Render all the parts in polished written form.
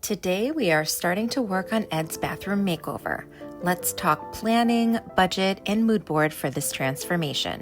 Today we are starting to work on Ed's bathroom makeover. Let's talk planning, budget, and mood board for this transformation.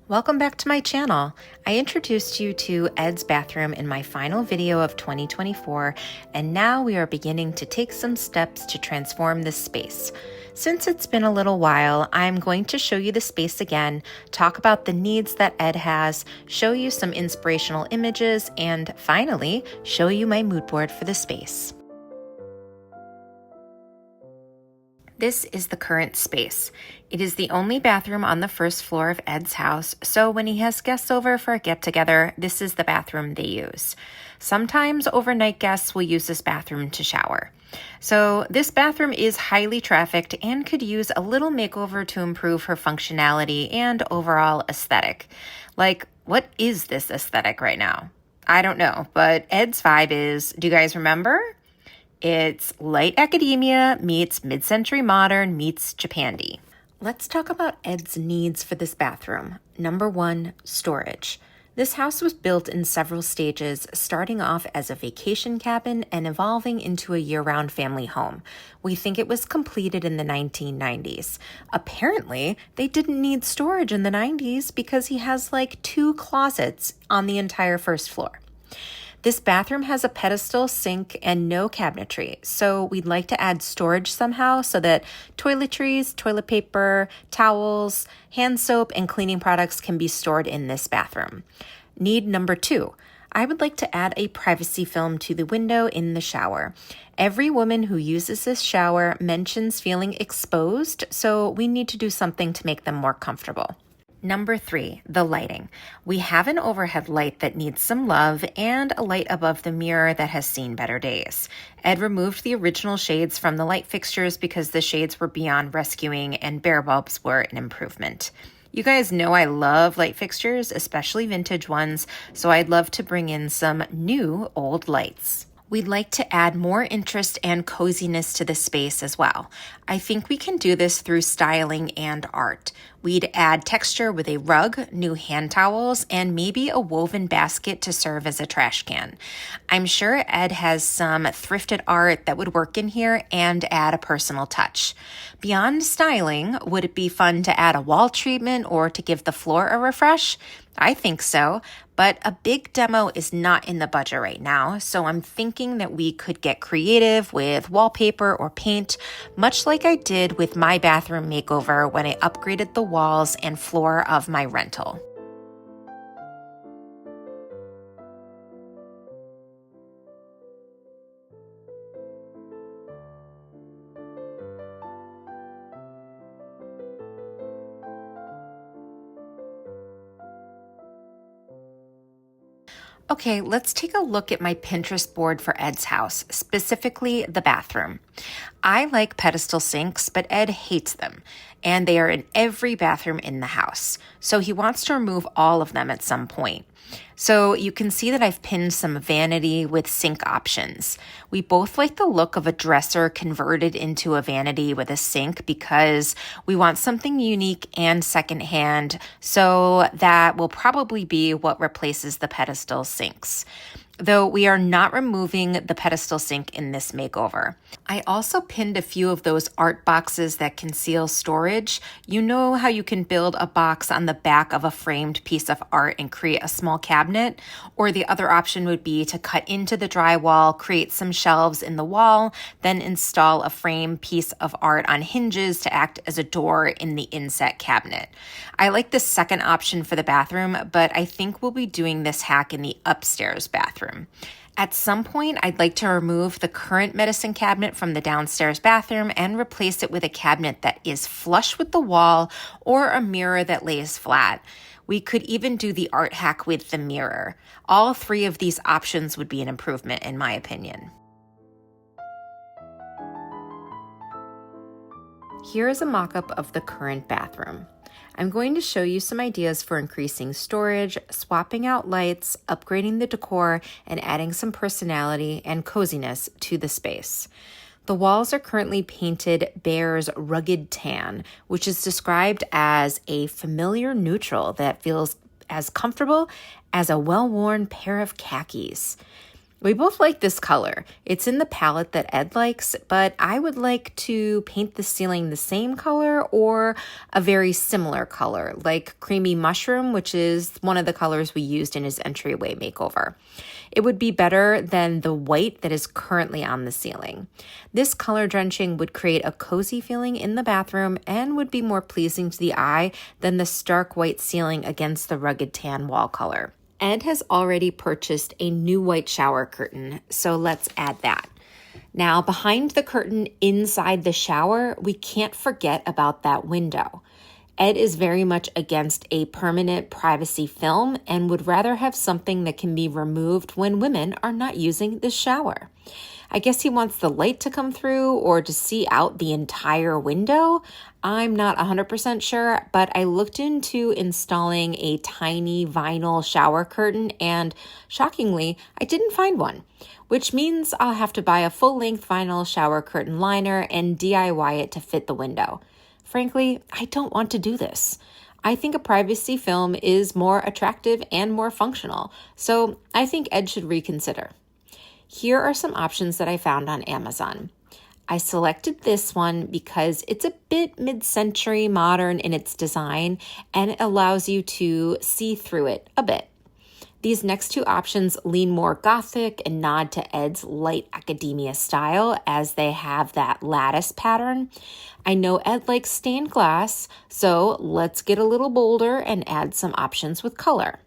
Welcome back to my channel. I introduced you to Ed's bathroom in my final video of 2024, and now we are beginning to take some steps to transform this space. Since it's been a little while, I'm going to show you the space again, talk about the needs that Ed has, show you some inspirational images, and finally, show you my mood board for the space. This is the current space. It is the only bathroom on the first floor of Ed's house, so when he has guests over for a get-together, this is the bathroom they use. Sometimes overnight guests will use this bathroom to shower. So this bathroom is highly trafficked and could use a little makeover to improve her functionality and overall aesthetic. Like, what is this aesthetic right now? I don't know, but Ed's vibe is, do you guys remember? It's light academia meets mid-century modern meets Japandi. Let's talk about Ed's needs for this bathroom. Number one, storage. This house was built in several stages, starting off as a vacation cabin and evolving into a year-round family home. We think it was completed in the 1990s. Apparently, they didn't need storage in the 90s because he has like 2 closets on the entire first floor. This bathroom has a pedestal, sink, and no cabinetry, so we'd like to add storage somehow so that toiletries, toilet paper, towels, hand soap, and cleaning products can be stored in this bathroom. Need number 2. I would like to add a privacy film to the window in the shower. Every woman who uses this shower mentions feeling exposed, so we need to do something to make them more comfortable. Number 3, the lighting. We have an overhead light that needs some love and a light above the mirror that has seen better days. Ed removed the original shades from the light fixtures because the shades were beyond rescuing and bare bulbs were an improvement. You guys know I love light fixtures, especially vintage ones, so I'd love to bring in some new old lights. We'd like to add more interest and coziness to the space as well. I think we can do this through styling and art. We'd add texture with a rug, new hand towels, and maybe a woven basket to serve as a trash can. I'm sure Ed has some thrifted art that would work in here and add a personal touch. Beyond styling, would it be fun to add a wall treatment or to give the floor a refresh? I think so, but a big demo is not in the budget right now, so I'm thinking that we could get creative with wallpaper or paint, much like I did with my bathroom makeover when I upgraded the walls and floor of my rental. Okay, let's take a look at my Pinterest board for Ed's house, specifically the bathroom. I like pedestal sinks, but Ed hates them, and they are in every bathroom in the house. So he wants to remove all of them at some point. So you can see that I've pinned some vanity with sink options. We both like the look of a dresser converted into a vanity with a sink because we want something unique and secondhand, so that will probably be what replaces the pedestal sinks. Though we are not removing the pedestal sink in this makeover. I also pinned a few of those art boxes that conceal storage. You know how you can build a box on the back of a framed piece of art and create a small cabinet? Or the other option would be to cut into the drywall, create some shelves in the wall, then install a frame piece of art on hinges to act as a door in the inset cabinet. I like the second option for the bathroom, but I think we'll be doing this hack in the upstairs bathroom. At some point, I'd like to remove the current medicine cabinet from the downstairs bathroom and replace it with a cabinet that is flush with the wall or a mirror that lays flat. We could even do the art hack with the mirror. All 3 of these options would be an improvement in my opinion. Here is a mock-up of the current bathroom. I'm going to show you some ideas for increasing storage, swapping out lights, upgrading the decor, and adding some personality and coziness to the space. The walls are currently painted Bear's Rugged Tan, which is described as a familiar neutral that feels as comfortable as a well-worn pair of khakis. We both like this color. It's in the palette that Ed likes, but I would like to paint the ceiling the same color or a very similar color, like creamy mushroom, which is one of the colors we used in his entryway makeover. It would be better than the white that is currently on the ceiling. This color drenching would create a cozy feeling in the bathroom and would be more pleasing to the eye than the stark white ceiling against the rugged tan wall color. Ed has already purchased a new white shower curtain, so let's add that. Now, behind the curtain inside the shower, we can't forget about that window. Ed is very much against a permanent privacy film and would rather have something that can be removed when women are not using the shower. I guess he wants the light to come through or to see out the entire window. I'm not 100% sure, but I looked into installing a tiny vinyl shower curtain and shockingly, I didn't find one, which means I'll have to buy a full-length vinyl shower curtain liner and DIY it to fit the window. Frankly, I don't want to do this. I think a privacy film is more attractive and more functional, so I think Ed should reconsider. Here are some options that I found on Amazon. I selected this one because it's a bit mid-century modern in its design and it allows you to see through it a bit. These next two options lean more gothic and nod to Ed's light academia style as they have that lattice pattern. I know Ed likes stained glass, so let's get a little bolder and add some options with color.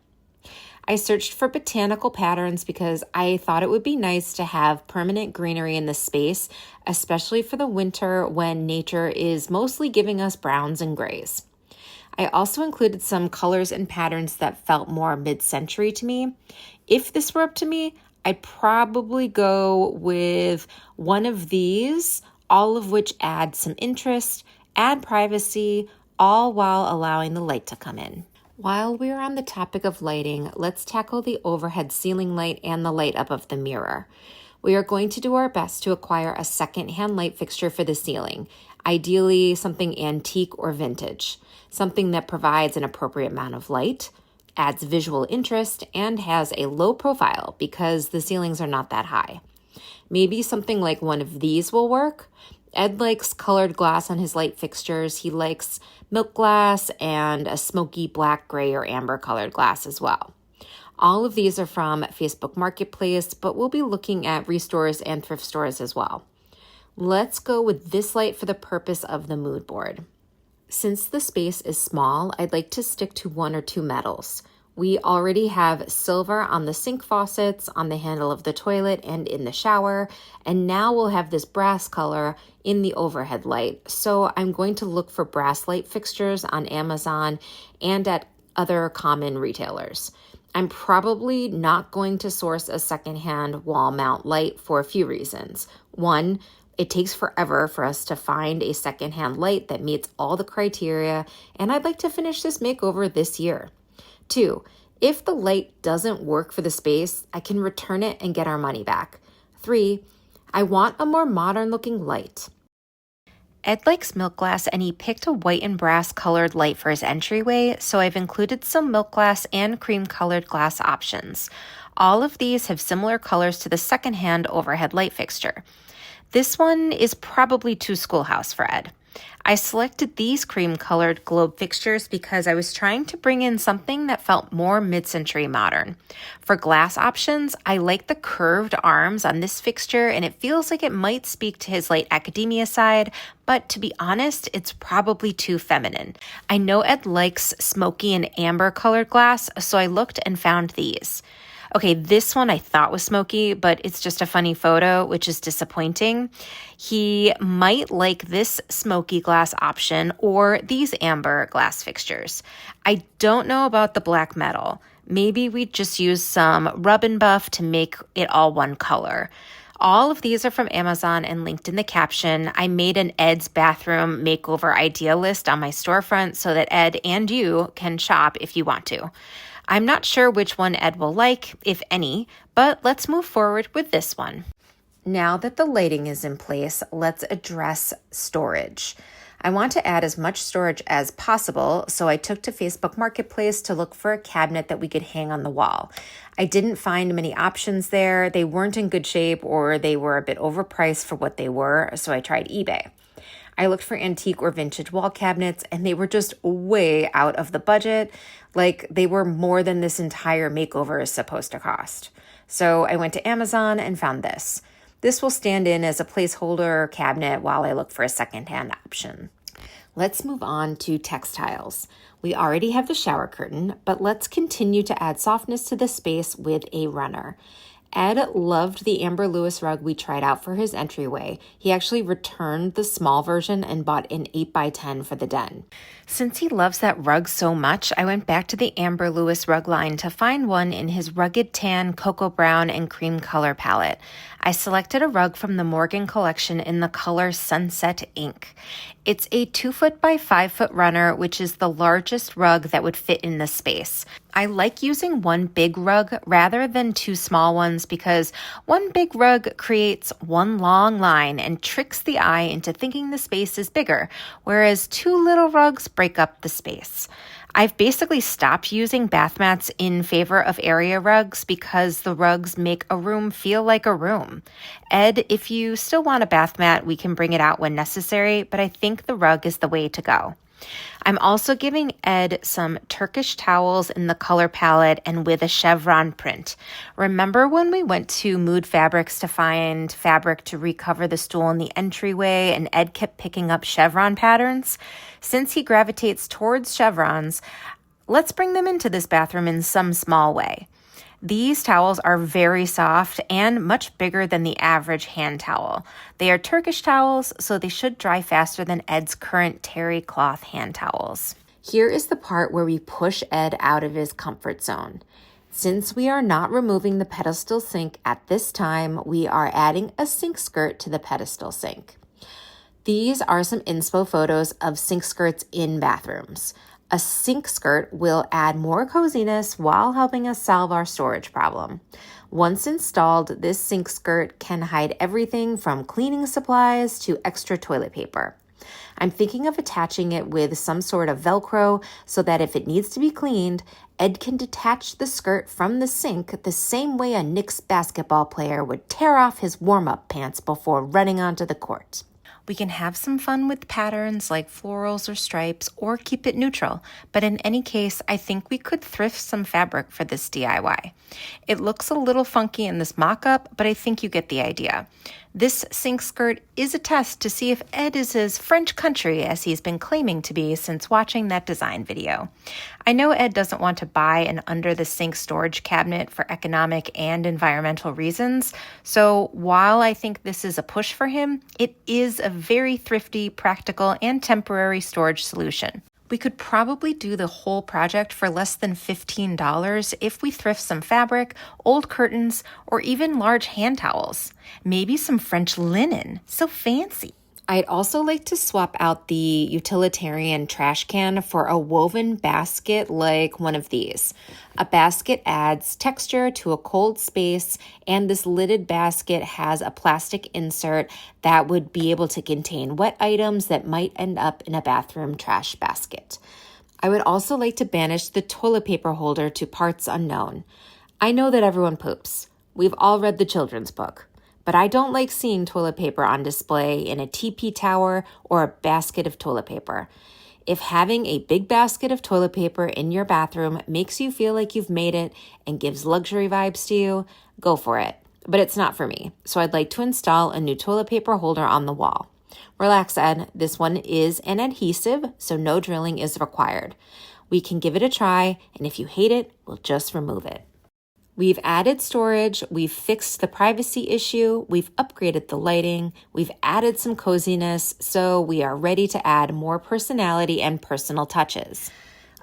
I searched for botanical patterns because I thought it would be nice to have permanent greenery in the space, especially for the winter when nature is mostly giving us browns and grays. I also included some colors and patterns that felt more mid-century to me. If this were up to me, I'd probably go with one of these, all of which add some interest, add privacy, all while allowing the light to come in. While we're on the topic of lighting, let's tackle the overhead ceiling light and the light up of the mirror. We are going to do our best to acquire a secondhand light fixture for the ceiling, ideally something antique or vintage, something that provides an appropriate amount of light, adds visual interest, and has a low profile because the ceilings are not that high. Maybe something like one of these will work. Ed likes colored glass on his light fixtures. He likes milk glass and a smoky black, gray, or amber colored glass as well. All of these are from Facebook Marketplace, but we'll be looking at restores and thrift stores as well. Let's go with this light for the purpose of the mood board. Since the space is small, I'd like to stick to one or two metals. We already have silver on the sink faucets, on the handle of the toilet, and in the shower, and now we'll have this brass color in the overhead light. So I'm going to look for brass light fixtures on Amazon and at other common retailers. I'm probably not going to source a secondhand wall mount light for a few reasons. One, it takes forever for us to find a secondhand light that meets all the criteria, and I'd like to finish this makeover this year. 2, if the light doesn't work for the space, I can return it and get our money back. 3, I want a more modern looking light. Ed likes milk glass and he picked a white and brass colored light for his entryway, so I've included some milk glass and cream colored glass options. All of these have similar colors to the secondhand overhead light fixture. This one is probably too schoolhouse for Ed. I selected these cream-colored globe fixtures because I was trying to bring in something that felt more mid-century modern. For glass options, I like the curved arms on this fixture, and it feels like it might speak to his light academia side, but to be honest, it's probably too feminine. I know Ed likes smoky and amber-colored glass, so I looked and found these. Okay, this one I thought was smoky, but it's just a funny photo, which is disappointing. He might like this smoky glass option or these amber glass fixtures. I don't know about the black metal. Maybe we just use some rub and buff to make it all one color. All of these are from Amazon and linked in the caption. I made an Ed's bathroom makeover idea list on my storefront so that Ed and you can shop if you want to. I'm not sure which one Ed will like, if any, but let's move forward with this one. Now that the lighting is in place, let's address storage. I want to add as much storage as possible, so I took to Facebook Marketplace to look for a cabinet that we could hang on the wall. I didn't find many options there. They weren't in good shape or they were a bit overpriced for what they were, so I tried eBay. I looked for antique or vintage wall cabinets and they were just way out of the budget, like they were more than this entire makeover is supposed to cost. So I went to Amazon and found this. This will stand in as a placeholder cabinet while I look for a secondhand option. Let's move on to textiles. We already have the shower curtain, but let's continue to add softness to the space with a runner. Ed loved the Amber Lewis rug we tried out for his entryway. He actually returned the small version and bought an 8x10 for the den. Since he loves that rug so much, I went back to the Amber Lewis rug line to find one in his rugged tan, cocoa brown, and cream color palette. I selected a rug from the Morgan collection in the color Sunset Ink. It's a 2-foot by 5-foot runner, which is the largest rug that would fit in this space. I like using one big rug rather than two small ones because one big rug creates one long line and tricks the eye into thinking the space is bigger, whereas two little rugs break up the space. I've basically stopped using bath mats in favor of area rugs because the rugs make a room feel like a room. Ed, if you still want a bath mat, we can bring it out when necessary, but I think the rug is the way to go. I'm also giving Ed some Turkish towels in the color palette and with a chevron print. Remember when we went to Mood Fabrics to find fabric to recover the stool in the entryway and Ed kept picking up chevron patterns? Since he gravitates towards chevrons, let's bring them into this bathroom in some small way. These towels are very soft and much bigger than the average hand towel. They are Turkish towels, so they should dry faster than Ed's current terry cloth hand towels. Here is the part where we push Ed out of his comfort zone. Since we are not removing the pedestal sink at this time, we are adding a sink skirt to the pedestal sink. These are some inspo photos of sink skirts in bathrooms. A sink skirt will add more coziness while helping us solve our storage problem. Once installed, this sink skirt can hide everything from cleaning supplies to extra toilet paper. I'm thinking of attaching it with some sort of Velcro so that if it needs to be cleaned, Ed can detach the skirt from the sink the same way a Knicks basketball player would tear off his warm-up pants before running onto the court. We can have some fun with patterns like florals or stripes or keep it neutral, but in any case, I think we could thrift some fabric for this DIY. It looks a little funky in this mock-up, but I think you get the idea. This sink skirt is a test to see if Ed is as French country as he's been claiming to be since watching that design video. I know Ed doesn't want to buy an under-the-sink storage cabinet for economic and environmental reasons, so while I think this is a push for him, it is a very thrifty, practical, and temporary storage solution. We could probably do the whole project for less than $15 if we thrift some fabric, old curtains, or even large hand towels. Maybe some French linen. So fancy. I'd also like to swap out the utilitarian trash can for a woven basket like one of these. A basket adds texture to a cold space, and this lidded basket has a plastic insert that would be able to contain wet items that might end up in a bathroom trash basket. I would also like to banish the toilet paper holder to parts unknown. I know that everyone poops. We've all read the children's book. But I don't like seeing toilet paper on display in a teepee tower or a basket of toilet paper. If having a big basket of toilet paper in your bathroom makes you feel like you've made it and gives luxury vibes to you, go for it. But it's not for me, so I'd like to install a new toilet paper holder on the wall. Relax, Ed. This one is an adhesive, so no drilling is required. We can give it a try, and if you hate it, we'll just remove it. We've added storage, we've fixed the privacy issue, we've upgraded the lighting, we've added some coziness, so we are ready to add more personality and personal touches.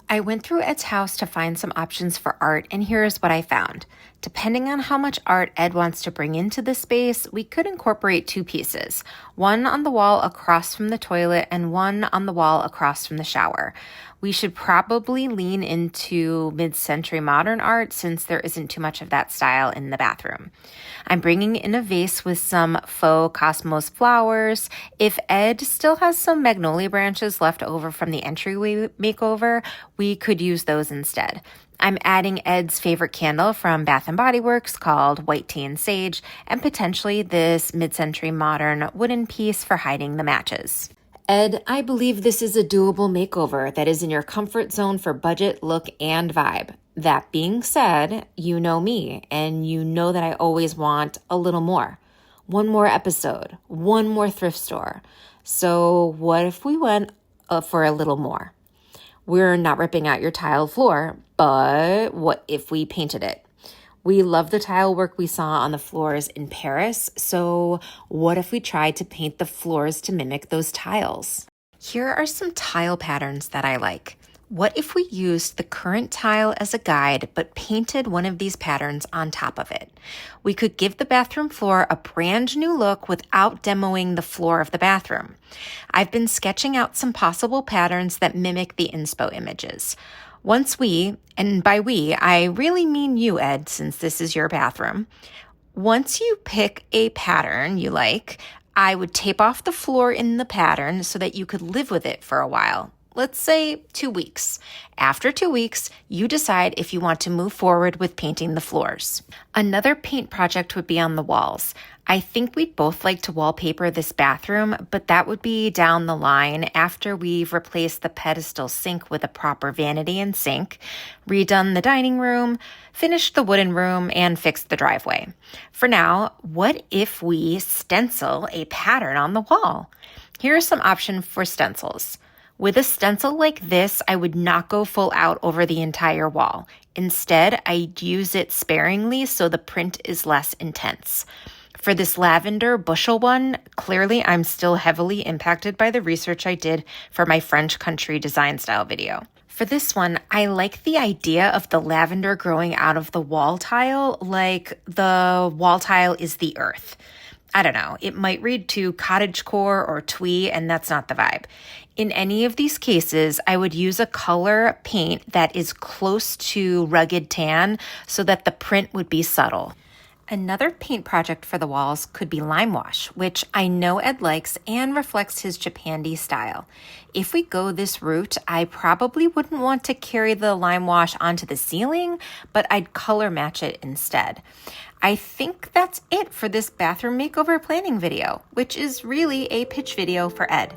I went through Ed's house to find some options for art, and here's what I found. Depending on how much art Ed wants to bring into the space, we could incorporate 2 pieces, one on the wall across from the toilet and one on the wall across from the shower. We should probably lean into mid-century modern art since there isn't too much of that style in the bathroom. I'm bringing in a vase with some faux cosmos flowers. If Ed still has some magnolia branches left over from the entryway makeover, we could use those instead. I'm adding Ed's favorite candle from Bath & Body Works called White Tea and Sage, and potentially this mid-century modern wooden piece for hiding the matches. Ed, I believe this is a doable makeover that is in your comfort zone for budget, look, and vibe. That being said, you know me, and you know that I always want a little more. One more episode, one more thrift store. So what if we went for a little more? We're not ripping out your tile floor, but what if we painted it? We love the tile work we saw on the floors in Paris, so what if we tried to paint the floors to mimic those tiles? Here are some tile patterns that I like. What if we used the current tile as a guide, but painted one of these patterns on top of it? We could give the bathroom floor a brand new look without demoing the floor of the bathroom. I've been sketching out some possible patterns that mimic the inspo images. Once we, and by we, I really mean you, Ed, since this is your bathroom. Once you pick a pattern you like, I would tape off the floor in the pattern so that you could live with it for a while. Let's say 2 weeks. After 2 weeks, you decide if you want to move forward with painting the floors. Another paint project would be on the walls. I think we'd both like to wallpaper this bathroom, but that would be down the line after we've replaced the pedestal sink with a proper vanity and sink, redone the dining room, finished the wooden room, and fixed the driveway. For now, what if we stencil a pattern on the wall? Here are some options for stencils. With a stencil like this, I would not go full out over the entire wall. Instead, I'd use it sparingly so the print is less intense. For this lavender bushel one, clearly I'm still heavily impacted by the research I did for my French country design style video. For this one, I like the idea of the lavender growing out of the wall tile, like the wall tile is the earth. I don't know, it might read to cottagecore or twee, and that's not the vibe. In any of these cases, I would use a color paint that is close to rugged tan so that the print would be subtle. Another paint project for the walls could be limewash, which I know Ed likes and reflects his Japandi style. If we go this route, I probably wouldn't want to carry the limewash onto the ceiling, but I'd color match it instead. I think that's it for this bathroom makeover planning video, which is really a pitch video for Ed.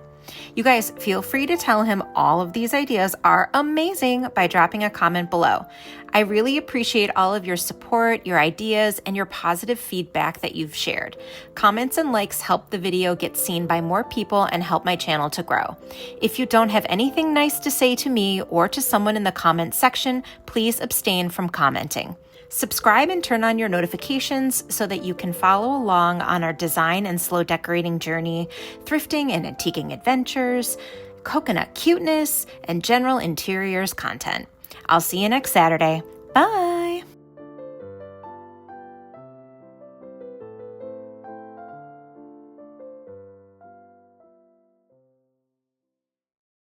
You guys feel free to tell him all of these ideas are amazing by dropping a comment below. I really appreciate all of your support, your ideas, and your positive feedback that you've shared. Comments and likes help the video get seen by more people and help my channel to grow. If you don't have anything nice to say to me or to someone in the comments section, please abstain from commenting. Subscribe and turn on your notifications so that you can follow along on our design and slow decorating journey, thrifting and antiquing adventures, coconut cuteness, and general interiors content. I'll see you next Saturday. Bye!